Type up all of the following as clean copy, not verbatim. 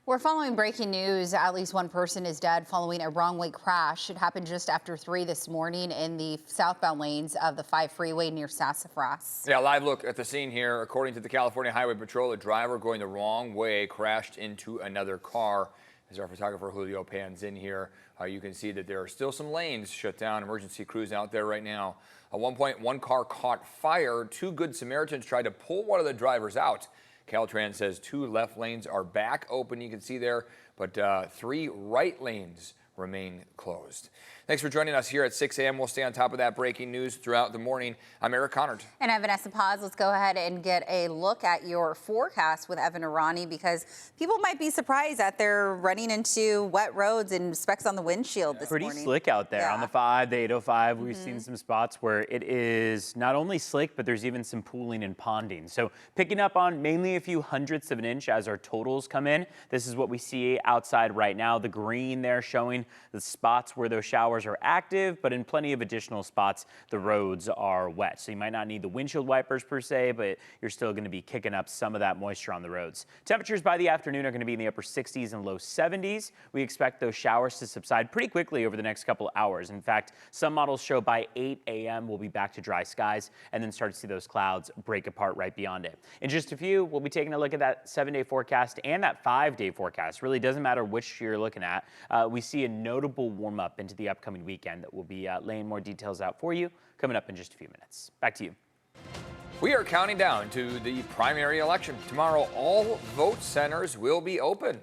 We're following breaking news. At least one person is dead following a wrong-way crash. It happened just after 3 this morning in the southbound lanes of the 5 freeway near Sassafras. Yeah, live look at the scene here. According to the California Highway Patrol, a driver going the wrong way crashed into another car. As our photographer Julio pans in here, you can see that there are still some lanes shut down. Emergency crews out there right now. At one point, one car caught fire. Two Good Samaritans tried to pull one of the drivers out. Caltrans says 2 left lanes are back open, you can see there, but 3 right lanes remain closed. Thanks for joining us here at 6 a.m. We'll stay on top of that breaking news throughout the morning. I'm Eric Connard. And I'm Vanessa Paz. Let's go ahead and get a look at your forecast with Evan Arani, because people might be surprised that they're running into wet roads and specks on the windshield this morning. Pretty slick out there on the 5, the 805. We've seen some spots where it is not only slick, but there's even some pooling and ponding. So picking up on mainly a few hundredths of an inch as our totals come in. This is what we see outside right now. The green there showing the spots where those showers are active, but in plenty of additional spots, the roads are wet. So you might not need the windshield wipers per se, but you're still going to be kicking up some of that moisture on the roads. Temperatures by the afternoon are going to be in the upper 60s and low 70s. We expect those showers to subside pretty quickly over the next couple of hours. In fact, some models show by 8 a.m. we'll be back to dry skies and then start to see those clouds break apart right beyond it. In just a few, we'll be taking a look at that 7-day forecast and that 5-day forecast. Really doesn't matter which you're looking at. We see a notable warm up into the upcoming weekend that we'll be laying more details out for you coming up in just a few minutes. Back to you. We are counting down to the primary election. Tomorrow, all vote centers will be open.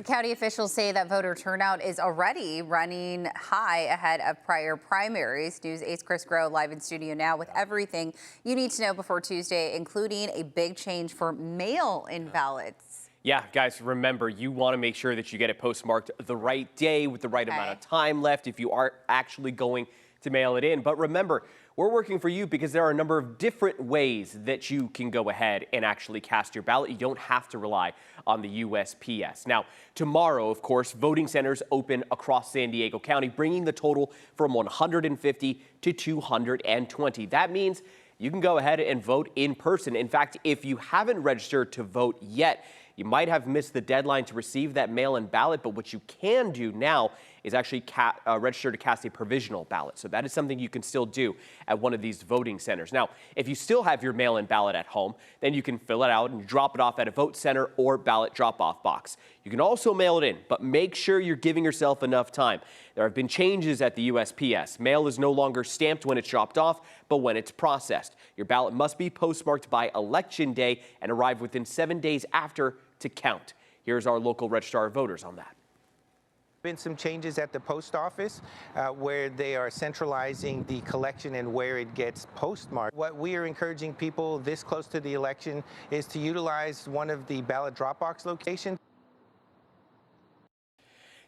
County officials say that voter turnout is already running high ahead of prior primaries. News 8's Chris Grow live in studio now with everything you need to know before Tuesday, including a big change for mail-in ballots. Yeah, guys, remember, you want to make sure that you get it postmarked the right day with the right amount of time left if you are actually going to mail it in. But remember, we're working for you because there are a number of different ways that you can go ahead and actually cast your ballot. You don't have to rely on the USPS. Now, tomorrow, of course, voting centers open across San Diego County, bringing the total from 150 to 220. That means you can go ahead and vote in person. In fact, if you haven't registered to vote yet, you might have missed the deadline to receive that mail-in ballot, but what you can do now is actually register to cast a provisional ballot. So that is something you can still do at one of these voting centers. Now, if you still have your mail-in ballot at home, then you can fill it out and drop it off at a vote center or ballot drop-off box. You can also mail it in, but make sure you're giving yourself enough time. There have been changes at the USPS. Mail is no longer stamped when it's dropped off, but when it's processed. Your ballot must be postmarked by Election Day and arrive within 7 days after to count. Here's our local registrar of voters on that. Been some changes at the post office where they are centralizing the collection and where it gets postmarked. What we are encouraging people this close to the election is to utilize one of the ballot drop box locations.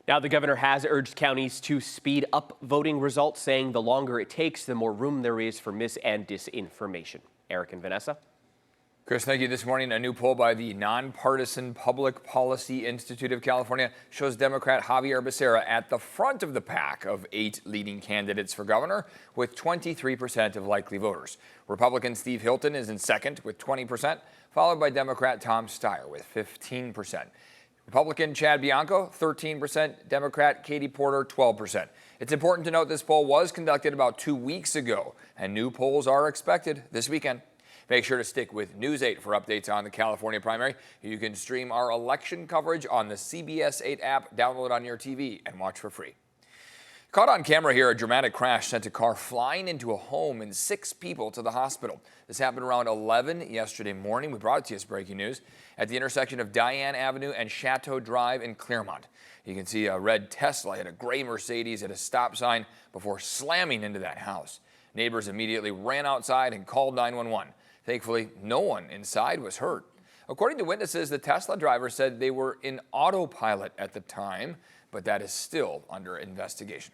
Now, the governor has urged counties to speed up voting results, saying the longer it takes, the more room there is for mis- and disinformation. Eric and Vanessa. Chris, thank you. This morning, a new poll by the Nonpartisan Public Policy Institute of California shows Democrat Javier Becerra at the front of the pack of 8 leading candidates for governor with 23% of likely voters. Republican Steve Hilton is in second with 20%, followed by Democrat Tom Steyer with 15%. Republican Chad Bianco, 13%, Democrat Katie Porter, 12%. It's important to note this poll was conducted about 2 weeks ago, and new polls are expected this weekend. Make sure to stick with News 8 for updates on the California primary. You can stream our election coverage on the CBS 8 app, download it on your TV, and watch for free. Caught on camera here, a dramatic crash sent a car flying into a home and 6 people to the hospital. This happened around 11 yesterday morning. We brought it to you as breaking news at the intersection of Diane Avenue and Chateau Drive in Claremont. You can see a red Tesla hit a gray Mercedes at a stop sign before slamming into that house. Neighbors immediately ran outside and called 911. Thankfully, no one inside was hurt. According to witnesses, the Tesla driver said they were in autopilot at the time, but that is still under investigation.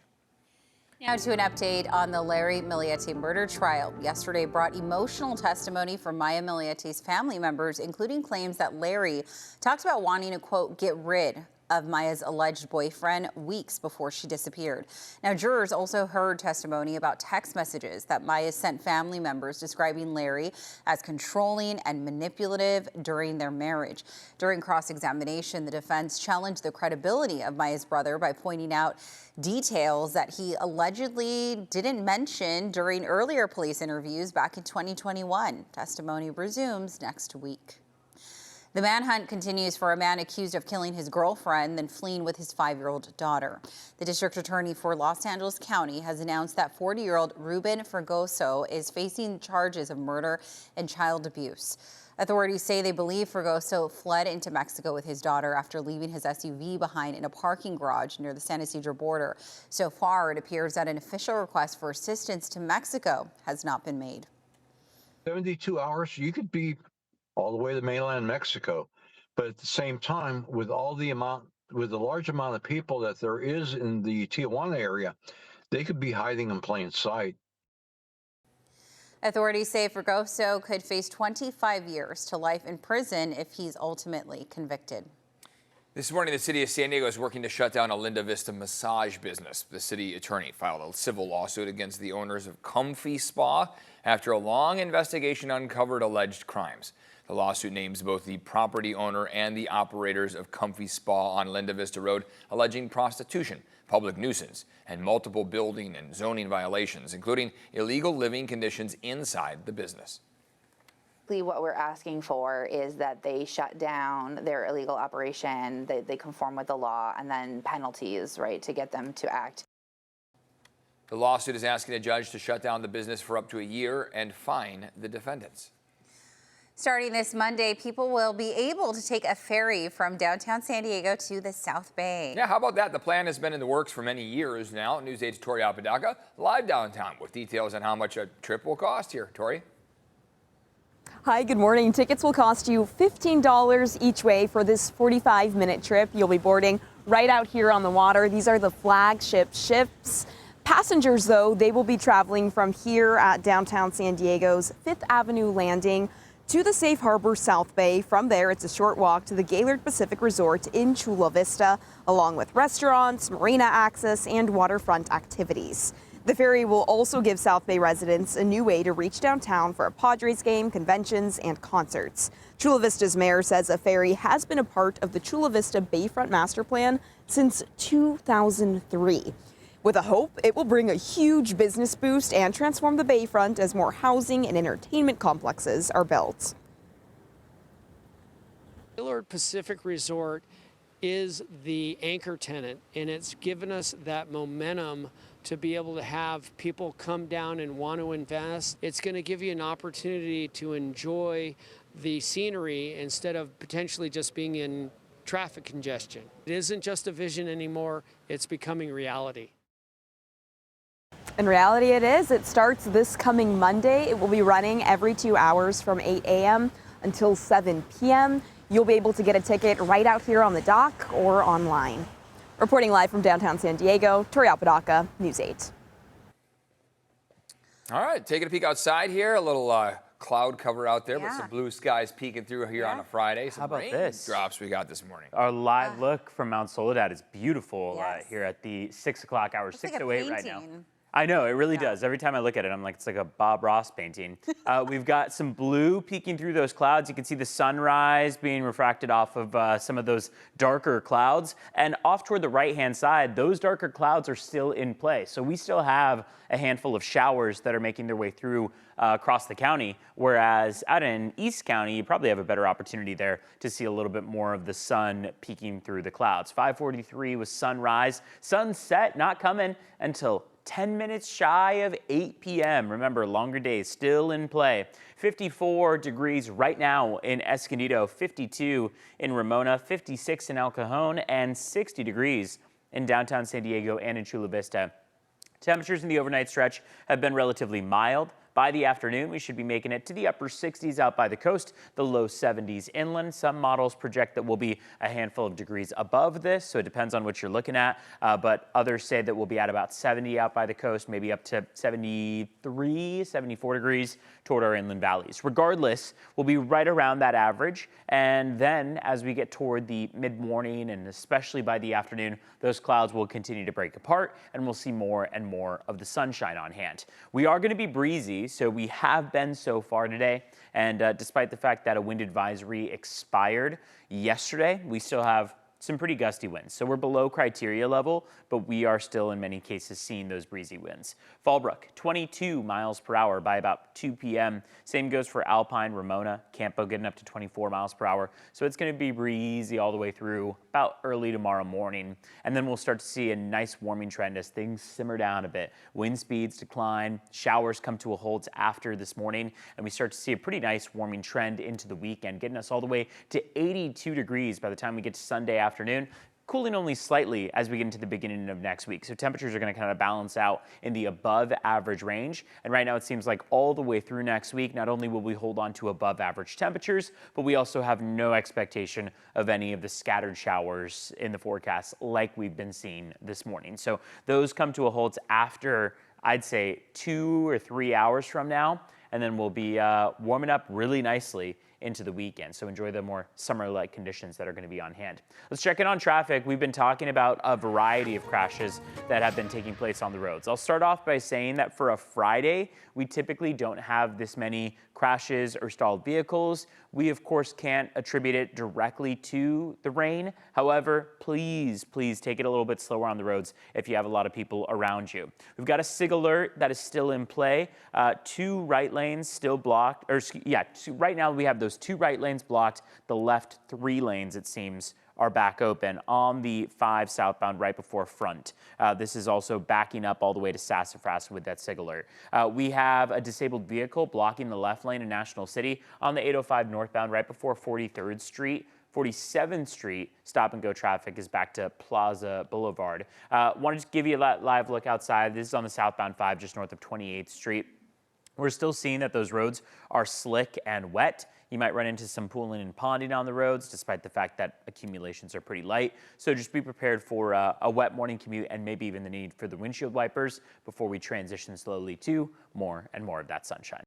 Now to an update on the Larry Miglietti murder trial. Yesterday brought emotional testimony from Maya Miglietti's family members, including claims that Larry talked about wanting to, quote, get rid of Maya's alleged boyfriend weeks before she disappeared. Now, jurors also heard testimony about text messages that Maya sent family members describing Larry as controlling and manipulative during their marriage. During cross-examination, the defense challenged the credibility of Maya's brother by pointing out details that he allegedly didn't mention during earlier police interviews back in 2021. Testimony resumes next week. The manhunt continues for a man accused of killing his girlfriend, then fleeing with his 5-year-old daughter. The district attorney for Los Angeles County has announced that 40-year-old Ruben Fregoso is facing charges of murder and child abuse. Authorities say they believe Fregoso fled into Mexico with his daughter after leaving his SUV behind in a parking garage near the San Ysidro border. So far, it appears that an official request for assistance to Mexico has not been made. 72 hours, you could be all the way to mainland Mexico. But at the same time, with the large amount of people that there is in the Tijuana area, they could be hiding in plain sight. Authorities say Fregoso could face 25 years to life in prison if he's ultimately convicted. This morning, the city of San Diego is working to shut down a Linda Vista massage business. The city attorney filed a civil lawsuit against the owners of Comfy Spa after a long investigation uncovered alleged crimes. The lawsuit names both the property owner and the operators of Comfy Spa on Linda Vista Road, alleging prostitution, public nuisance, and multiple building and zoning violations, including illegal living conditions inside the business. What we're asking for is that they shut down their illegal operation, they conform with the law, and then penalties, right, to get them to act. The lawsuit is asking a judge to shut down the business for up to a year and fine the defendants. Starting this Monday, people will be able to take a ferry from downtown San Diego to the South Bay. Yeah, how about that? The plan has been in the works for many years now. News 8's Tori Apodaca live downtown with details on how much a trip will cost here. Tori? Hi, good morning. Tickets will cost you $15 each way for this 45-minute trip. You'll be boarding right out here on the water. These are the flagship ships. Passengers, though, they will be traveling from here at downtown San Diego's 5th Avenue Landing to the Safe Harbor South Bay. From there, it's a short walk to the Gaylord Pacific Resort in Chula Vista, along with restaurants, marina access, and waterfront activities. The ferry will also give South Bay residents a new way to reach downtown for a Padres game, conventions, and concerts. Chula Vista's mayor says a ferry has been a part of the Chula Vista Bayfront Master Plan since 2003. With a hope, it will bring a huge business boost and transform the Bayfront as more housing and entertainment complexes are built. Gaylord Pacific Resort is the anchor tenant, and it's given us that momentum to be able to have people come down and want to invest. It's going to give you an opportunity to enjoy the scenery instead of potentially just being in traffic congestion. It isn't just a vision anymore, it's becoming reality. In reality, it is. It starts this coming Monday. It will be running every 2 hours from 8 a.m. until 7 p.m. You'll be able to get a ticket right out here on the dock or online. Reporting live from downtown San Diego, Tori Apodaca, News 8. All right, taking a peek outside here. A little cloud cover out there, but Yeah. some blue skies peeking through here on a Friday. Some How about this? drops we got this morning. Our live look from Mount Soledad is beautiful Yes. here at the 6 o'clock hour, Looks like a 6:08 right now. painting. I know, it really does. Every time I look at it, I'm like, it's like a Bob Ross painting. We've got some blue peeking through those clouds. You can see the sunrise being refracted off of some of those darker clouds. And off toward the right-hand side, those darker clouds are still in play. So we still have a handful of showers that are making their way through across the county, whereas out in East County, you probably have a better opportunity there to see a little bit more of the sun peeking through the clouds. 5:43 was sunrise. Sunset not coming until 10 minutes shy of 8 p.m. Remember, longer days still in play. 54 degrees right now in Escondido, 52 in Ramona, 56 in El Cajon, and 60 degrees in downtown San Diego and in Chula Vista. Temperatures in the overnight stretch have been relatively mild, By the afternoon, we should be making it to the upper 60s out by the coast, the low 70s inland. Some models project that we'll be a handful of degrees above this, so it depends on what you're looking at. But others say that we'll be at about 70 out by the coast, maybe up to 73, 74 degrees toward our inland valleys. Regardless, we'll be right around that average. And then as we get toward the mid-morning and especially by the afternoon, those clouds will continue to break apart and we'll see more and more of the sunshine on hand. We are going to be breezy, so we have been so far today. And despite the fact that a wind advisory expired yesterday, we still have some pretty gusty winds. So we're below criteria level, but we are still in many cases seeing those breezy winds. Fallbrook, 22 miles per hour by about 2 p.m. Same goes for Alpine, Ramona, Campo getting up to 24 miles per hour. So it's going to be breezy all the way through about early tomorrow morning. And then we'll start to see a nice warming trend as things simmer down a bit. Wind speeds decline, showers come to a halt after this morning, and we start to see a pretty nice warming trend into the weekend, getting us all the way to 82 degrees by the time we get to Sunday afternoon, cooling only slightly as we get into the beginning of next week. So temperatures are going to kind of balance out in the above average range. And right now it seems like all the way through next week, not only will we hold on to above average temperatures, but we also have no expectation of any of the scattered showers in the forecast like we've been seeing this morning. So those come to a halt after, I'd say, 2 or 3 hours from now. And then we'll be warming up really nicely into the weekend. So enjoy the more summer-like conditions that are going to be on hand. Let's check in on traffic. We've been talking about a variety of crashes that have been taking place on the roads. I'll start off by saying that for a Friday, we typically don't have this many crashes or stalled vehicles. We, of course, can't attribute it directly to the rain. However, please take it a little bit slower on the roads if you have a lot of people around you. We've got a SIG alert that is still in play. 2 right lanes still blocked, right now we have those 2 right lanes blocked. The left 3 lanes, it seems, are back open on the 5 southbound right before front. This is also backing up all the way to Sassafras with that SIG alert. We have a disabled vehicle blocking the left lane in National City on the 805 northbound right before 43rd Street. 47th Street stop and go traffic is back to Plaza Boulevard. Wanted to give you a live look outside. This is on the southbound 5 just north of 28th Street. We're still seeing that those roads are slick and wet. You might run into some pooling and ponding on the roads, despite the fact that accumulations are pretty light. So just be prepared for a wet morning commute and maybe even the need for the windshield wipers before we transition slowly to more and more of that sunshine.